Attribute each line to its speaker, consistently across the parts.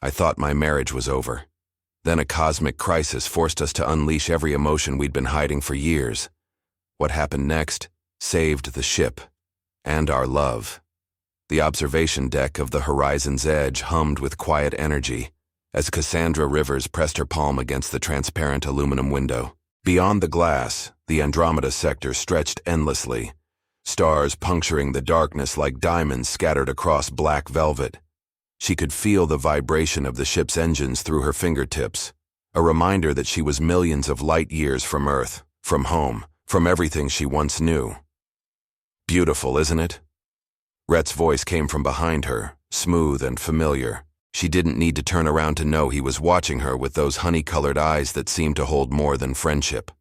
Speaker 1: I thought my marriage was over. Then a cosmic crisis forced us to unleash every emotion we'd been hiding for years. What happened next saved the ship and our love. The observation deck of the Horizon's Edge hummed with quiet energy as Cassandra Rivers pressed her palm against the transparent aluminum window. Beyond the glass, the Andromeda sector stretched endlessly, stars puncturing the darkness like diamonds scattered across black velvet. She could feel the vibration of the ship's engines through her fingertips, a reminder that she was millions of light years from Earth, from home, from everything she once knew. Beautiful, isn't it? Rhett's voice came from behind her, smooth and familiar. She didn't need to turn around to know he was watching her with those honey-colored eyes that seemed to hold more than friendship.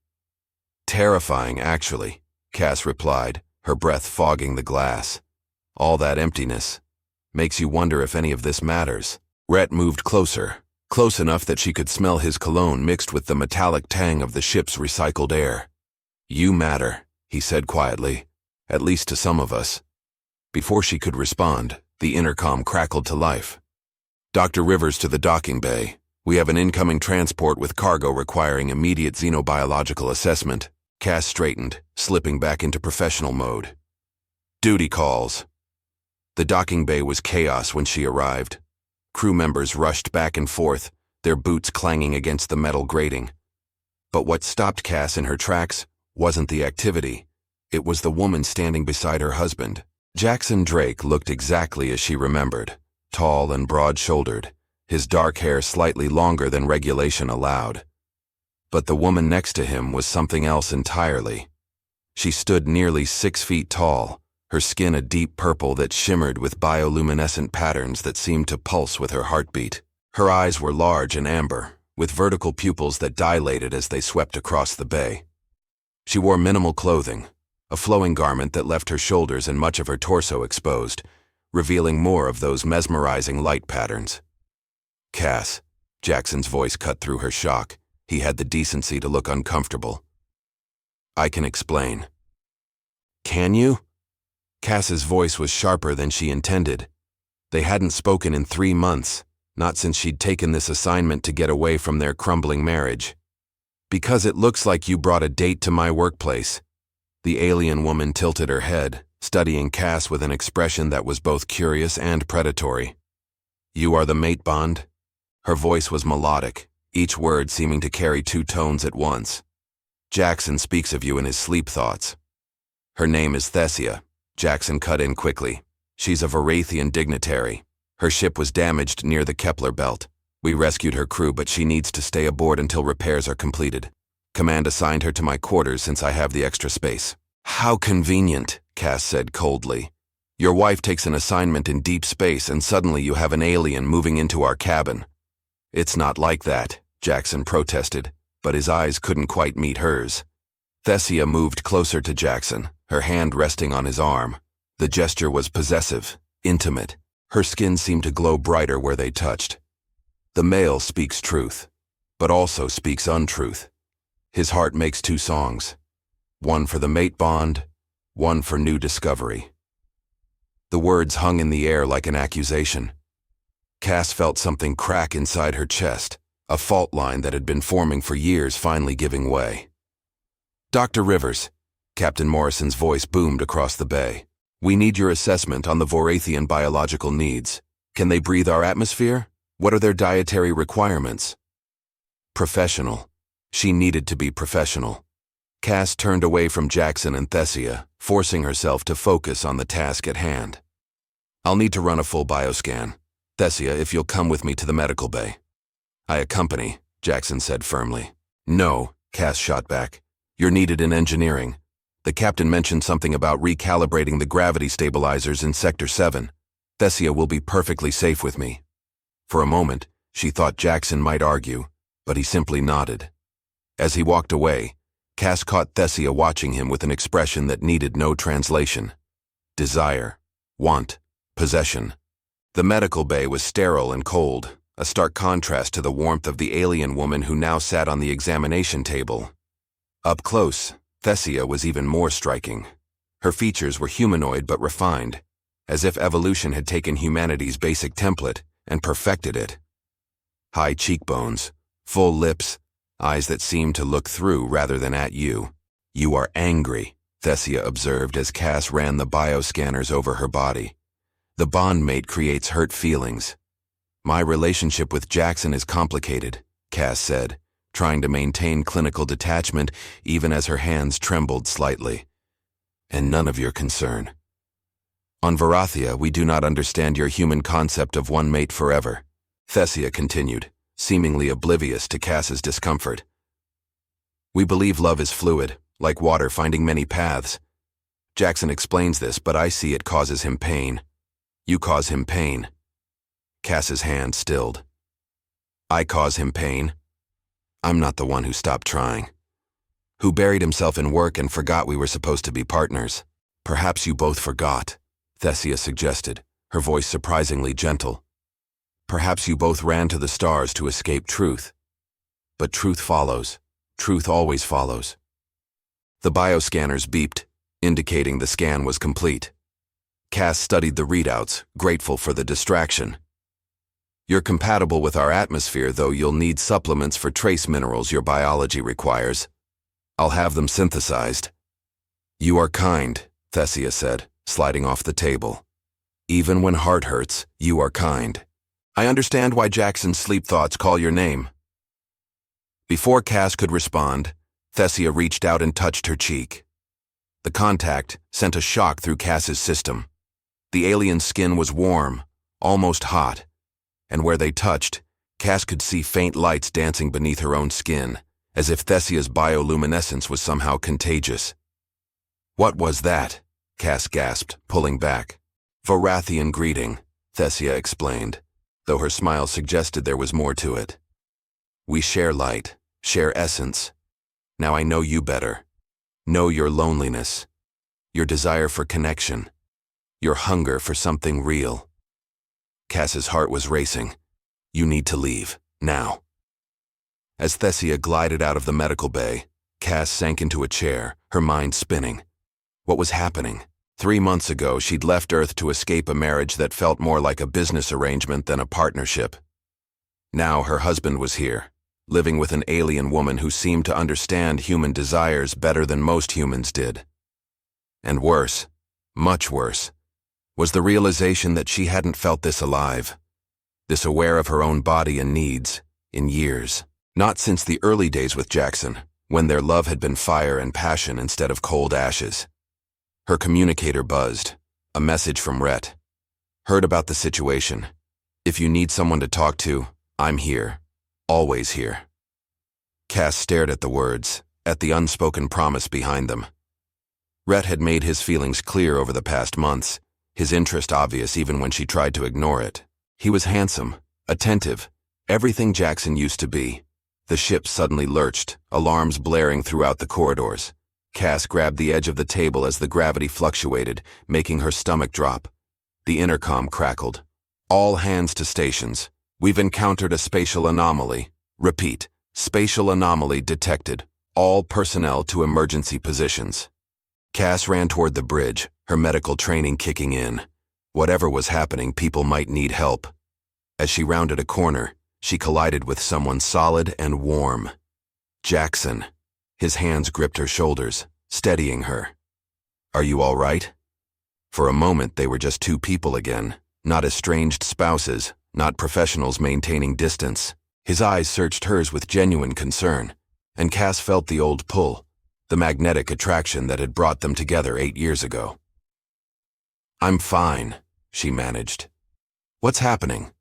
Speaker 1: Terrifying, actually, Cass replied, her breath fogging the glass. All that emptiness makes you wonder if any of this matters. Rhett moved closer, close enough that she could smell his cologne mixed with the metallic tang of the ship's recycled air. You matter, he said quietly, at least to some of us. Before she could respond, the intercom crackled to life. Dr. Rivers to the docking bay. We have an incoming transport with cargo requiring immediate xenobiological assessment. Cass straightened, slipping back into professional mode. Duty calls. The docking bay was chaos when she arrived. Crew members rushed back and forth, their boots clanging against the metal grating. But what stopped Cass in her tracks wasn't the activity. It was the woman standing beside her husband. Jaxon Drake looked exactly as she remembered, tall and broad-shouldered, his dark hair slightly longer than regulation allowed. But the woman next to him was something else entirely. She stood nearly 6 feet tall, her skin a deep purple that shimmered with bioluminescent patterns that seemed to pulse with her heartbeat. Her eyes were large and amber, with vertical pupils that dilated as they swept across the bay. She wore minimal clothing, a flowing garment that left her shoulders and much of her torso exposed, revealing more of those mesmerizing light patterns. Cass, Jackson's voice cut through her shock. He had the decency to look uncomfortable. I can explain. Can you? Cass's voice was sharper than she intended. They hadn't spoken in 3 months, not since she'd taken this assignment to get away from their crumbling marriage. Because it looks like you brought a date to my workplace. The alien woman tilted her head, studying Cass with an expression that was both curious and predatory. You are the mate bond? Her voice was melodic, each word seeming to carry 2 tones at once. Jaxon speaks of you in his sleep thoughts. Her name is Thessia. Jaxon cut in quickly. She's a Varathian dignitary. Her ship was damaged near the Kepler belt. We rescued her crew, but she needs to stay aboard until repairs are completed. Command assigned her to my quarters since I have the extra space. How convenient, Cass said coldly. Your wife takes an assignment in deep space and suddenly you have an alien moving into our cabin. It's not like that, Jaxon protested, but his eyes couldn't quite meet hers. Thessia moved closer to Jaxon, her hand resting on his arm. The gesture was possessive, intimate. Her skin seemed to glow brighter where they touched. The male speaks truth, but also speaks untruth. His heart makes 2 songs, one for the mate bond, one for new discovery. The words hung in the air like an accusation. Cass felt something crack inside her chest, a fault line that had been forming for years finally giving way. Dr. Rivers, Captain Morrison's voice boomed across the bay. We need your assessment on the Varathian biological needs. Can they breathe our atmosphere? What are their dietary requirements? Professional. She needed to be professional. Cass turned away from Jaxon and Thessia, forcing herself to focus on the task at hand. I'll need to run a full bioscan. Thessia, if you'll come with me to the medical bay. I accompany, Jaxon said firmly. No, Cass shot back. You're needed in engineering. The captain mentioned something about recalibrating the gravity stabilizers in Sector 7. Thessia will be perfectly safe with me. For a moment, she thought Jaxon might argue, but he simply nodded. As he walked away, Cass caught Thessia watching him with an expression that needed no translation. Desire, want, possession. The medical bay was sterile and cold, a stark contrast to the warmth of the alien woman who now sat on the examination table. Up close, Thessia was even more striking. Her features were humanoid but refined, as if evolution had taken humanity's basic template and perfected it. high cheekbones, full lips, eyes that seemed to look through rather than at you. You are angry, Thessia observed as Cass ran the bioscanners over her body. The bondmate creates hurt feelings. My relationship with Jaxon is complicated, Cass said, trying to maintain clinical detachment even as her hands trembled slightly. And none of your concern. On Varathia, we do not understand your human concept of one mate forever, Thessia continued, seemingly oblivious to Cass's discomfort. We believe love is fluid, like water finding many paths. Jaxon explains this, but I see it causes him pain. You cause him pain. Cass's hand stilled. I cause him pain? I'm not the one who stopped trying. Who buried himself in work and forgot we were supposed to be partners. Perhaps you both forgot, Thessia suggested, her voice surprisingly gentle. Perhaps you both ran to the stars to escape truth. But truth follows. Truth always follows. The bioscanners beeped, indicating the scan was complete. Cass studied the readouts, grateful for the distraction. You're compatible with our atmosphere, though you'll need supplements for trace minerals your biology requires. I'll have them synthesized. You are kind, Thessia said, sliding off the table. Even when heart hurts, you are kind. I understand why Jaxon's sleep thoughts call your name. Before Cass could respond, Thessia reached out and touched her cheek. The contact sent a shock through Cass's system. The alien's skin was warm, almost hot, and where they touched, Cass could see faint lights dancing beneath her own skin, as if Thessia's bioluminescence was somehow contagious. What was that? Cass gasped, pulling back. Varathian greeting, Thessia explained, though her smile suggested there was more to it. We share light, share essence. Now I know you better. Know your loneliness, your desire for connection, your hunger for something real. Cass's heart was racing. You need to leave, now. As Thessia glided out of the medical bay, Cass sank into a chair, her mind spinning. What was happening? 3 months ago, she'd left Earth to escape a marriage that felt more like a business arrangement than a partnership. Now her husband was here, living with an alien woman who seemed to understand human desires better than most humans did. And worse, much worse, was the realization that she hadn't felt this alive, this aware of her own body and needs, in years. Not since the early days with Jaxon, when their love had been fire and passion instead of cold ashes. Her communicator buzzed, a message from Rhett. Heard about the situation. If you need someone to talk to, I'm here. Always here. Cass stared at the words, at the unspoken promise behind them. Rhett had made his feelings clear over the past months, his interest obvious even when she tried to ignore it. He was handsome, attentive, everything Jaxon used to be. The ship suddenly lurched, alarms blaring throughout the corridors. Cass grabbed the edge of the table as the gravity fluctuated, making her stomach drop. The intercom crackled. All hands to stations. We've encountered a spatial anomaly. Repeat, spatial anomaly detected. All personnel to emergency positions. Cass ran toward the bridge, her medical training kicking in. Whatever was happening, people might need help. As she rounded a corner, she collided with someone solid and warm. Jaxon. His hands gripped her shoulders, steadying her. Are you all right? For a moment, they were just two people again, not estranged spouses, not professionals maintaining distance. His eyes searched hers with genuine concern, and Cass felt the old pull, the magnetic attraction that had brought them together 8 years ago. I'm fine, she managed. What's happening?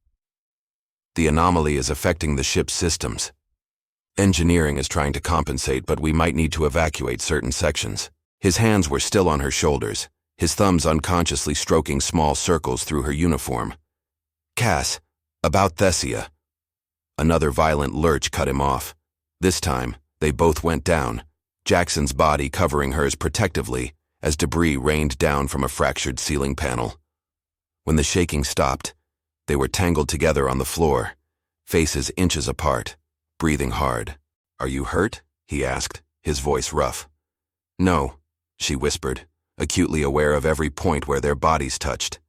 Speaker 1: The anomaly is affecting the ship's systems. Engineering is trying to compensate, but we might need to evacuate certain sections. His hands were still on her shoulders, his thumbs unconsciously stroking small circles through her uniform. Cass, about Thessia. Another violent lurch cut him off. This time, they both went down, Jaxon's body covering hers protectively as debris rained down from a fractured ceiling panel. When the shaking stopped, they were tangled together on the floor, faces inches apart, breathing hard. Are you hurt? He asked, his voice rough. No, she whispered, acutely aware of every point where their bodies touched.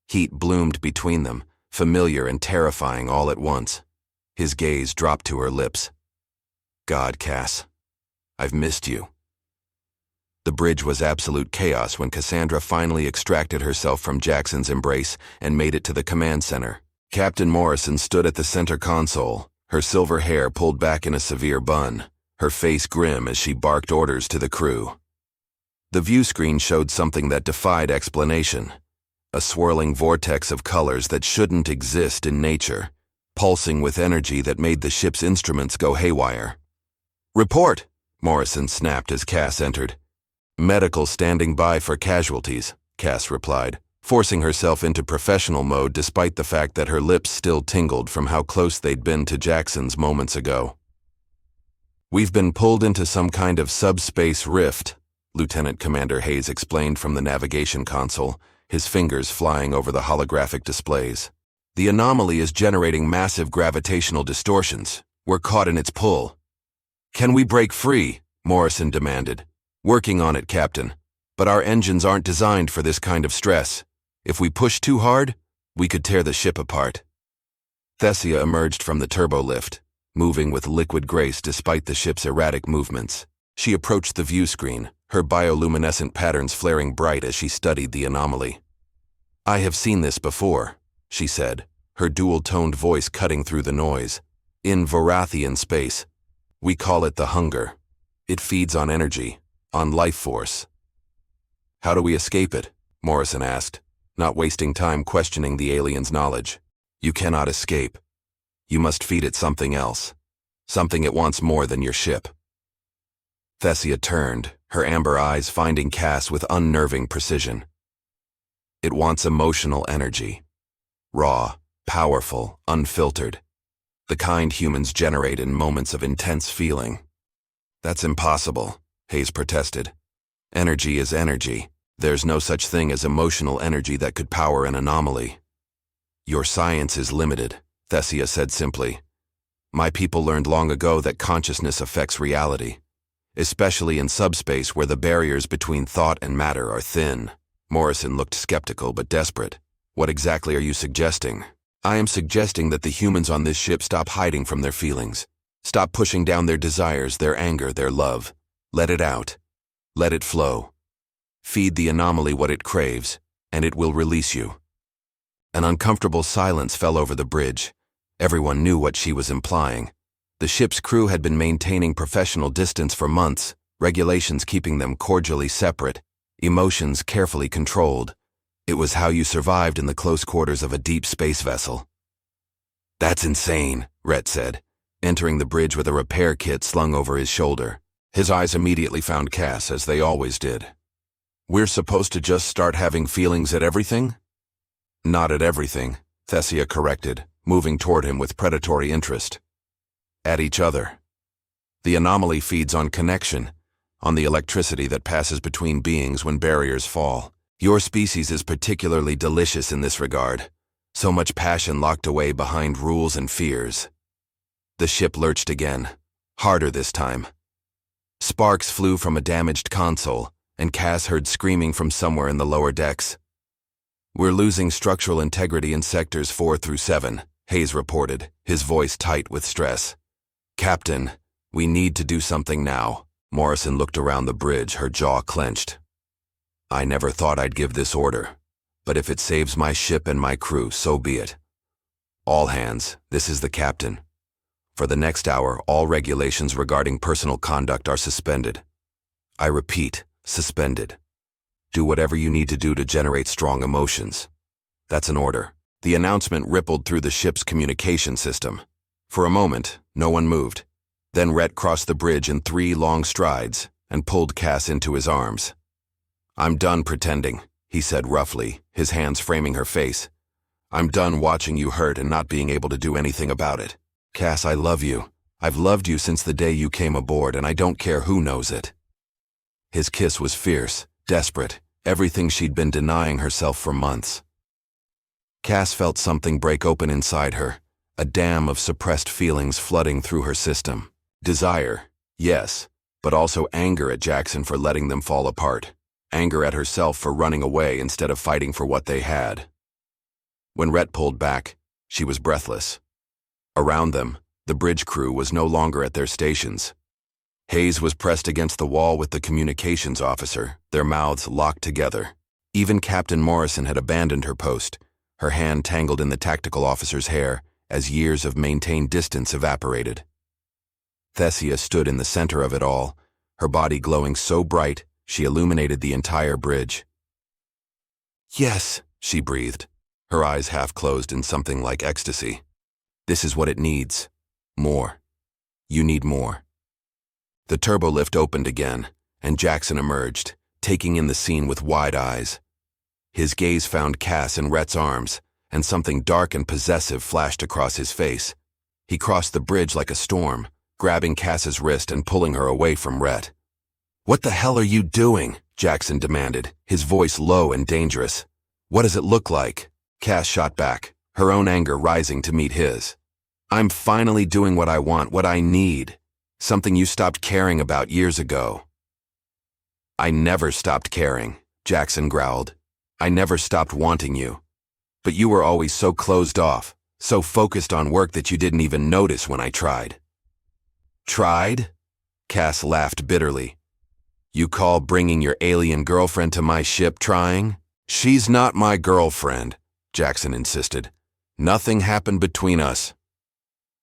Speaker 1: Heat bloomed between them, familiar and terrifying all at once. His gaze dropped to her lips. God, Cass. I've missed you. The bridge was absolute chaos when Cassandra finally extracted herself from Jaxon's embrace and made it to the command center. Captain Morrison stood at the center console, her silver hair pulled back in a severe bun, her face grim as she barked orders to the crew. The view screen showed something that defied explanation. A swirling vortex of colors that shouldn't exist in nature, pulsing with energy that made the ship's instruments go haywire. "Report!" Morrison snapped as Cass entered. "Medical standing by for casualties," Cass replied, forcing herself into professional mode despite the fact that her lips still tingled from how close they'd been to Jaxon's moments ago. "We've been pulled into some kind of subspace rift," Lieutenant Commander Hayes explained from the navigation console, his fingers flying over the holographic displays. "The anomaly is generating massive gravitational distortions. We're caught in its pull." "Can we break free?" Morrison demanded. "Working on it, Captain. But our engines aren't designed for this kind of stress. If we push too hard, we could tear the ship apart." Thessia emerged from the turbolift, moving with liquid grace despite the ship's erratic movements. She approached the view screen, her bioluminescent patterns flaring bright as she studied the anomaly. "I have seen this before," she said, her dual-toned voice cutting through the noise. "In Vorathian space. We call it the hunger. It feeds on energy, on life force." "How do we escape it?" Morrison asked, not wasting time questioning the alien's knowledge. "You cannot escape. You must feed it something else. Something it wants more than your ship." Thessia turned, her amber eyes finding Cass with unnerving precision. "It wants emotional energy. Raw, powerful, unfiltered. The kind humans generate in moments of intense feeling." "That's impossible," Hayes protested. "Energy is energy. There's no such thing as emotional energy that could power an anomaly." "Your science is limited," Thessia said simply. "My people learned long ago that consciousness affects reality, especially in subspace where the barriers between thought and matter are thin." Morrison looked skeptical but desperate. "What exactly are you suggesting?" "I am suggesting that the humans on this ship stop hiding from their feelings. Stop pushing down their desires, their anger, their love. Let it out. Let it flow. Feed the anomaly what it craves, and it will release you." An uncomfortable silence fell over the bridge. Everyone knew what she was implying. The ship's crew had been maintaining professional distance for months, regulations keeping them cordially separate, emotions carefully controlled. It was how you survived in the close quarters of a deep space vessel. "That's insane," Rhett said, entering the bridge with a repair kit slung over his shoulder. His eyes immediately found Cass, as they always did. "We're supposed to just start having feelings at everything?" "Not at everything," Thessia corrected, moving toward him with predatory interest. "At each other. The anomaly feeds on connection, on the electricity that passes between beings when barriers fall. Your species is particularly delicious in this regard. So much passion locked away behind rules and fears." The ship lurched again, harder this time. Sparks flew from a damaged console, and Cass heard screaming from somewhere in the lower decks. "We're losing structural integrity in sectors 4 through 7, Hayes reported, his voice tight with stress. "Captain, we need to do something now." Morrison looked around the bridge, her jaw clenched. "I never thought I'd give this order, but if it saves my ship and my crew, so be it. All hands, this is the captain. For the next hour, all regulations regarding personal conduct are suspended. I repeat, suspended. Do whatever you need to do to generate strong emotions. That's an order." The announcement rippled through the ship's communication system. For a moment, no one moved. Then Rhett crossed the bridge in 3 long strides and pulled Cass into his arms. "I'm done pretending," he said roughly, his hands framing her face. "I'm done watching you hurt and not being able to do anything about it. Cass, I love you. I've loved you since the day you came aboard, and I don't care who knows it." His kiss was fierce, desperate, everything she'd been denying herself for months. Cass felt something break open inside her, a dam of suppressed feelings flooding through her system. Desire, yes, but also anger at Jaxon for letting them fall apart. Anger at herself for running away instead of fighting for what they had. When Rhett pulled back, she was breathless. Around them, The bridge crew was no longer at their stations. Hayes was pressed against the wall with the communications officer, their mouths locked together. Even Captain Morrison had abandoned her post, her hand tangled in the tactical officer's hair as years of maintained distance evaporated. Thessia stood in the center of it all, her body glowing so bright she illuminated the entire bridge. "Yes," she breathed, her eyes half closed in something like ecstasy. "This is what it needs. More. You need more." The turbolift opened again, and Jaxon emerged, taking in the scene with wide eyes. His gaze found Cass in Rhett's arms, and something dark and possessive flashed across his face. He crossed the bridge like a storm, grabbing Cass's wrist and pulling her away from Rhett. "What the hell are you doing?" Jaxon demanded, his voice low and dangerous. "What does it look like?" Cass shot back, her own anger rising to meet his. "I'm finally doing what I want, what I need. Something you stopped caring about years ago." "I never stopped caring," Jaxon growled. "I never stopped wanting you. But you were always so closed off, so focused on work that you didn't even notice when I tried." "Tried?" Cass laughed bitterly. "You call bringing your alien girlfriend to my ship trying?" "She's not my girlfriend," Jaxon insisted. "Nothing happened between us."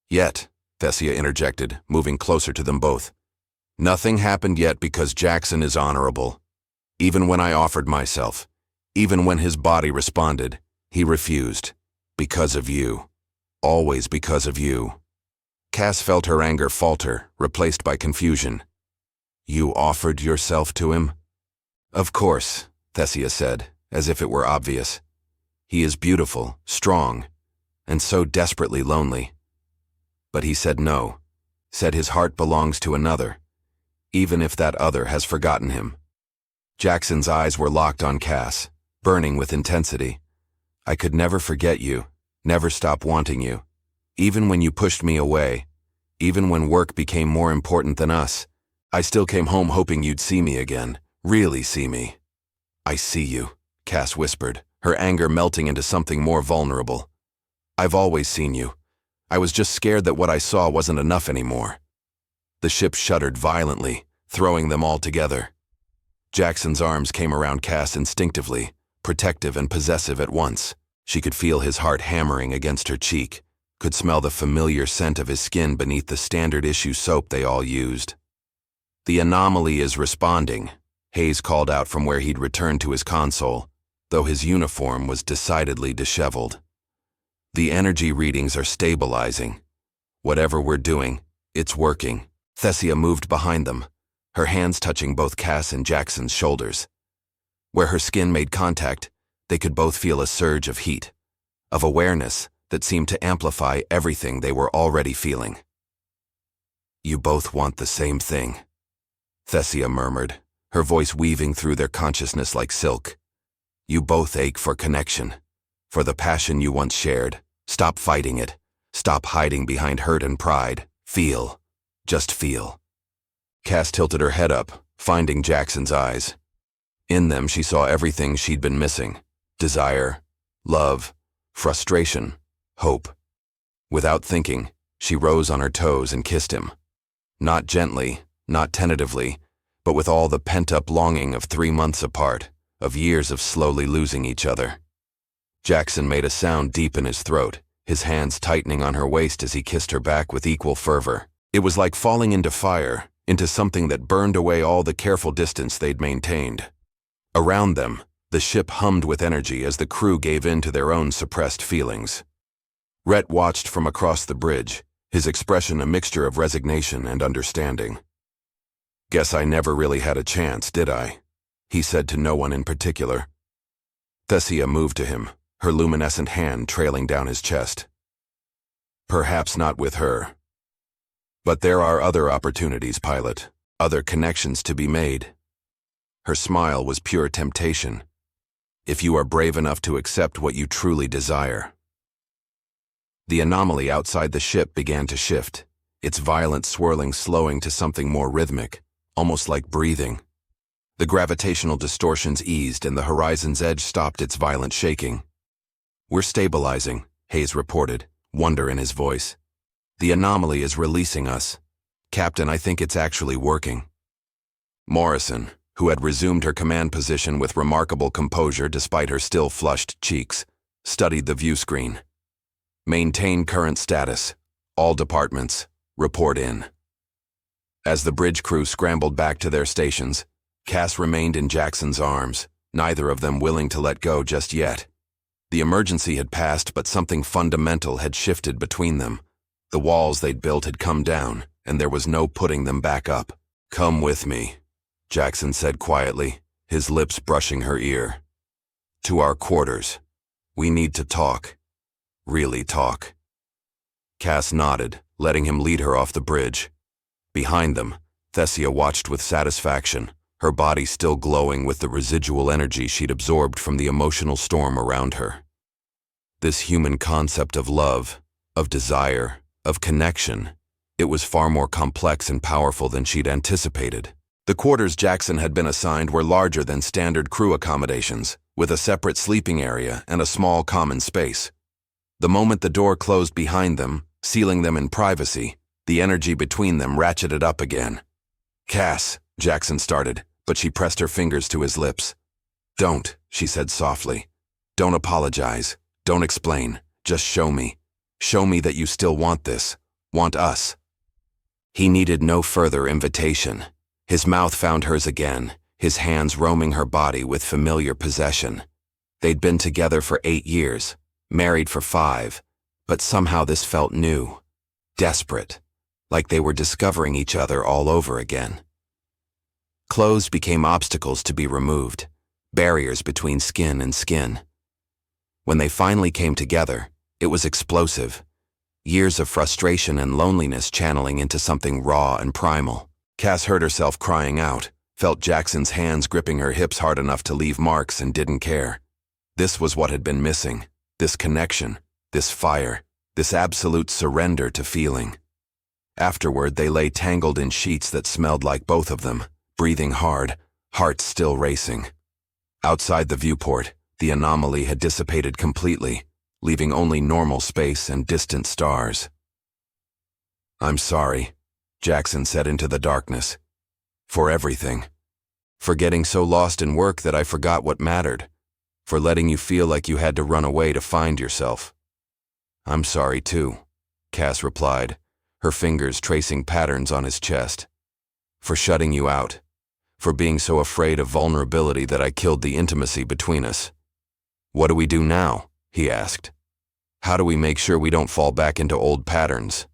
Speaker 1: "Yet," Thessia interjected, moving closer to them both. "Nothing happened yet because Jaxon is honorable. Even when I offered myself, even when his body responded, he refused. Because of you. Always because of you." Cass felt her anger falter, replaced by confusion. "You offered yourself to him?" "Of course," Thessia said, as if it were obvious. "He is beautiful, strong, and so desperately lonely. But he said no, said his heart belongs to another, even if that other has forgotten him." Jackson's eyes were locked on Cass, burning with intensity. "I could never forget you, never stop wanting you. Even when you pushed me away, even when work became more important than us, I still came home hoping you'd see me again, really see me." "I see you," Cass whispered, her anger melting into something more vulnerable. "I've always seen you. I was just scared that what I saw wasn't enough anymore." The ship shuddered violently, throwing them all together. Jackson's arms came around Cass instinctively, protective and possessive at once. She could feel his heart hammering against her cheek, could smell the familiar scent of his skin beneath the standard issue soap they all used. "The anomaly is responding," Hayes called out from where he'd returned to his console, though his uniform was decidedly disheveled. "The energy readings are stabilizing. Whatever we're doing, it's working." Thessia moved behind them, her hands touching both Cass and Jackson's shoulders. Where her skin made contact, they could both feel a surge of heat, of awareness that seemed to amplify everything they were already feeling. "You both want the same thing," Thessia murmured, her voice weaving through their consciousness like silk. "You both ache for connection, for the passion you once shared. Stop fighting it. Stop hiding behind hurt and pride. Feel. Just feel." Cass tilted her head up, finding Jackson's eyes. In them she saw everything she'd been missing: desire, love, frustration, hope. Without thinking, she rose on her toes and kissed him. Not gently, not tentatively, but with all the pent-up longing of 3 months apart, of years of slowly losing each other. Jaxon made a sound deep in his throat, his hands tightening on her waist as he kissed her back with equal fervor. It was like falling into fire, into something that burned away all the careful distance they'd maintained. Around them, the ship hummed with energy as the crew gave in to their own suppressed feelings. Rhett watched from across the bridge, his expression a mixture of resignation and understanding. "Guess I never really had a chance, did I?" he said to no one in particular. Thessia moved to him, her luminescent hand trailing down his chest. "Perhaps not with her. But there are other opportunities, pilot, other connections to be made." Her smile was pure temptation. "If you are brave enough to accept what you truly desire." The anomaly outside the ship began to shift, its violent swirling slowing to something more rhythmic, almost like breathing. The gravitational distortions eased and the horizon's edge stopped its violent shaking. "We're stabilizing," Hayes reported, wonder in his voice. The anomaly is releasing us. Captain, I think it's actually working. Morrison, who had resumed her command position with remarkable composure despite her still flushed cheeks, studied the view screen. Maintain current status. All departments, report in. As the bridge crew scrambled back to their stations, Cass remained in Jaxon's arms, neither of them willing to let go just yet. The emergency had passed, but something fundamental had shifted between them. The walls they'd built had come down, and there was no putting them back up. "Come with me," Jaxon said quietly, his lips brushing her ear. "To our quarters. We need to talk. Really talk." Cass nodded, letting him lead her off the bridge. Behind them, Thessia watched with satisfaction, her body still glowing with the residual energy she'd absorbed from the emotional storm around her. This human concept of love, of desire, of connection, it was far more complex and powerful than she'd anticipated. The quarters Jaxon had been assigned were larger than standard crew accommodations, with a separate sleeping area and a small common space. The moment the door closed behind them, sealing them in privacy, the energy between them ratcheted up again. "Cass," Jaxon started, but she pressed her fingers to his lips. "Don't," she said softly. "Don't apologize. Don't explain. Just show me. Show me that you still want this. Want us." He needed no further invitation. His mouth found hers again, his hands roaming her body with familiar possession. They'd been together for 8 years, married for 5, but somehow this felt new, desperate, like they were discovering each other all over again. Clothes became obstacles to be removed, barriers between skin and skin. When they finally came together, it was explosive. Years of frustration and loneliness channeling into something raw and primal. Cass heard herself crying out, felt Jaxon's hands gripping her hips hard enough to leave marks, and didn't care. This was what had been missing, this connection, this fire, this absolute surrender to feeling. Afterward, they lay tangled in sheets that smelled like both of them, breathing hard, hearts still racing. Outside the viewport, the anomaly had dissipated completely, leaving only normal space and distant stars. "I'm sorry," Jaxon said into the darkness. "For everything. For getting so lost in work that I forgot what mattered. For letting you feel like you had to run away to find yourself." "I'm sorry too," Cass replied, her fingers tracing patterns on his chest. "For shutting you out. For being so afraid of vulnerability that I killed the intimacy between us." "What do we do now?" he asked. "How do we make sure we don't fall back into old patterns?"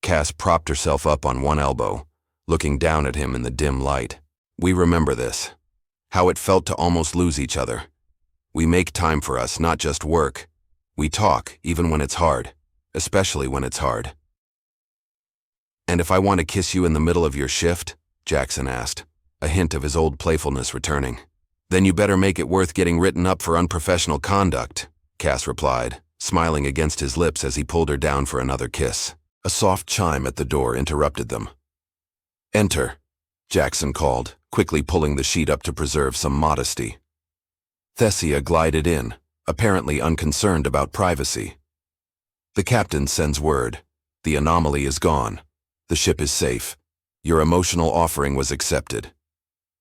Speaker 1: Cass propped herself up on one elbow, looking down at him in the dim light. "We remember this. How it felt to almost lose each other. We make time for us, not just work. We talk, even when it's hard, especially when it's hard." "And if I want to kiss you in the middle of your shift?" Jaxon asked, a hint of his old playfulness returning. "Then you better make it worth getting written up for unprofessional conduct," Cass replied, smiling against his lips as he pulled her down for another kiss. A soft chime at the door interrupted them. "Enter," Jaxon called, quickly pulling the sheet up to preserve some modesty. Thessia glided in, apparently unconcerned about privacy. "The captain sends word. The anomaly is gone. The ship is safe. Your emotional offering was accepted."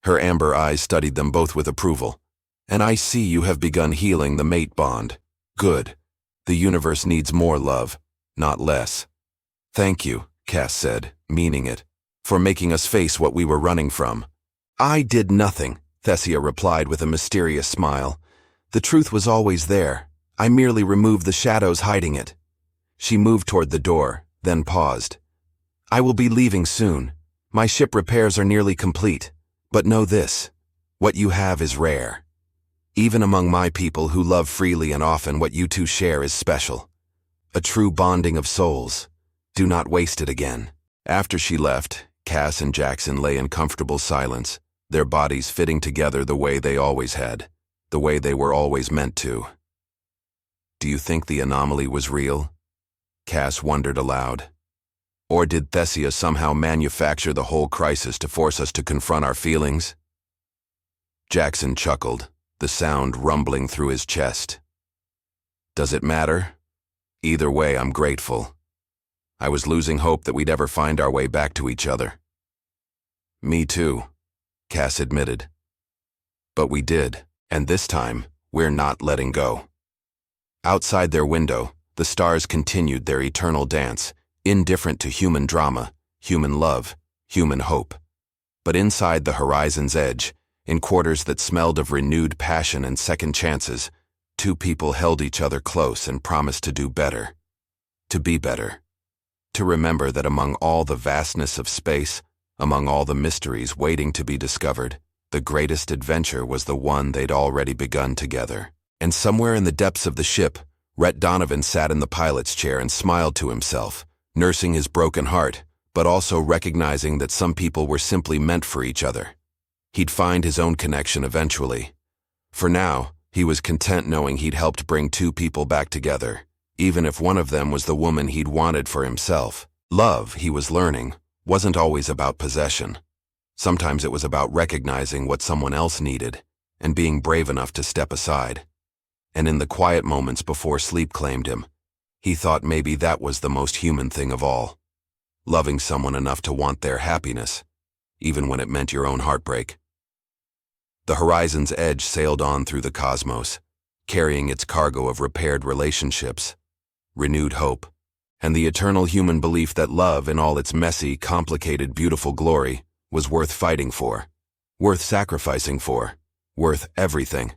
Speaker 1: Her amber eyes studied them both with approval. "And I see you have begun healing the mate bond. Good. The universe needs more love, not less." "Thank you," Cass said, meaning it, "for making us face what we were running from." "I did nothing," Thessia replied with a mysterious smile. "The truth was always there. I merely removed the shadows hiding it." She moved toward the door, then paused. "I will be leaving soon. My ship repairs are nearly complete. But know this, what you have is rare. Even among my people who love freely and often, what you two share is special. A true bonding of souls. Do not waste it again." After she left, Cass and Jaxon lay in comfortable silence, their bodies fitting together the way they always had, the way they were always meant to. "Do you think the anomaly was real?" Cass wondered aloud. "Or did Thessia somehow manufacture the whole crisis to force us to confront our feelings?" Jaxon chuckled, the sound rumbling through his chest. "Does it matter? Either way, I'm grateful. I was losing hope that we'd ever find our way back to each other. Me too, Cass admitted. But we did, and this time, we're not letting go. Outside their window, the stars continued their eternal dance, indifferent to human drama, human love, human hope. But inside the horizon's edge, in quarters that smelled of renewed passion and second chances, two people held each other close and promised to do better. To be better. To remember that among all the vastness of space, among all the mysteries waiting to be discovered, the greatest adventure was the one they'd already begun together. And somewhere in the depths of the ship, Rhett Donovan sat in the pilot's chair and smiled to himself, nursing his broken heart, but also recognizing that some people were simply meant for each other. He'd find his own connection eventually. For now, he was content knowing he'd helped bring two people back together, even if one of them was the woman he'd wanted for himself. Love, he was learning, wasn't always about possession. Sometimes it was about recognizing what someone else needed and being brave enough to step aside. And in the quiet moments before sleep claimed him, he thought maybe that was the most human thing of all. Loving someone enough to want their happiness, even when it meant your own heartbreak. The horizon's edge sailed on through the cosmos, carrying its cargo of repaired relationships, renewed hope, and the eternal human belief that love in all its messy, complicated, beautiful glory was worth fighting for, worth sacrificing for, worth everything.